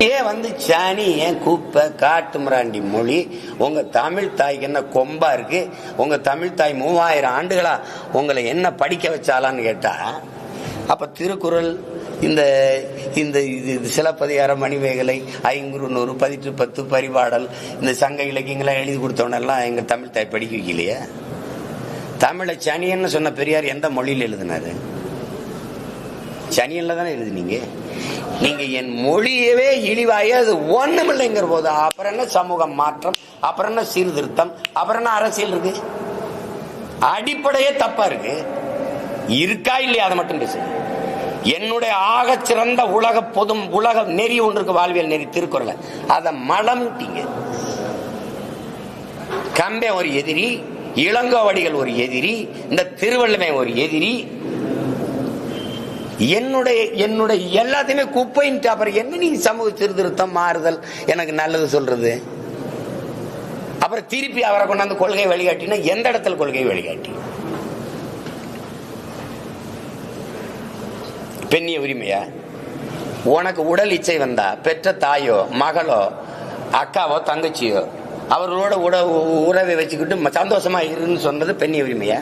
ஏன் சாணி, ஏன் குப்பை, காட்டு மிராண்டி மொழி? உங்க தமிழ் தாய்க்கு என்ன கொம்பா இருக்கு? உங்க தமிழ் தாய் 3000 ஆண்டுகளா உங்களை என்ன படிக்க வச்சாலான்னு கேட்டா, அப்ப திருக்குறள், இந்த இந்த சிலப்பதிகாரம், மணிமேகலை, ஐங்குறுநூறு, 10 பரிபாடல், இந்த சங்க இலக்கியங்களாம் எழுதி கொடுத்தவனெல்லாம் எங்க தமிழ் தாய் படிக்க வைக்கலையே. தமிழை சனியன்னு சொன்ன பெரியார் எந்த மொழியில் எழுதினாரு? சனியன்ல தானே எழுதுனீங்க. நீங்க என் மொழியவே இழிவாய அது ஒண்ணுமில்லைங்கிற போது அப்புறம் என்ன சமூக மாற்றம், அப்புறம் என்ன சீர்திருத்தம், அப்புறம் என்ன அரசியல் இருக்கு? அடிப்படையே தப்பா இருக்கு. இருக்கா இல்லையா அதை மட்டும் பேசு. என்னுடைய ஆக சிறந்த உலக நெறி ஒன்று இருக்கு, வாழ்வியல் நெறி, திருக்குறளை. அதை மலம்ட்டீங்க. கம்பே ஒரு எதிரி, இளங்கோவடிகள் ஒரு எதிரி, இந்த திருவள்ளுவன் ஒரு எதிரி. என்னுடைய எல்லாத்தையுமே குப்பைன்ட்டு அப்புறம் என்ன நீ சமூக சீர்திருத்தம், மாறுதல், எனக்கு நல்லது சொல்றது? அப்புறம் திருப்பி அவரை கொண்டாந்து கொள்கை வழிகாட்டினா எந்த இடத்துல கொள்கை வழிகாட்டி? பெண்ணிய உரிமையா? உனக்கு உடல் இச்சை வந்தா பெற்ற தாயோ, மகளோ, அக்காவோ, தங்கச்சியோ அவர்களோட உறவை வச்சுக்கிட்டு சந்தோஷமா இருன்னு சொன்னது பெண்ணிய உரிமையா?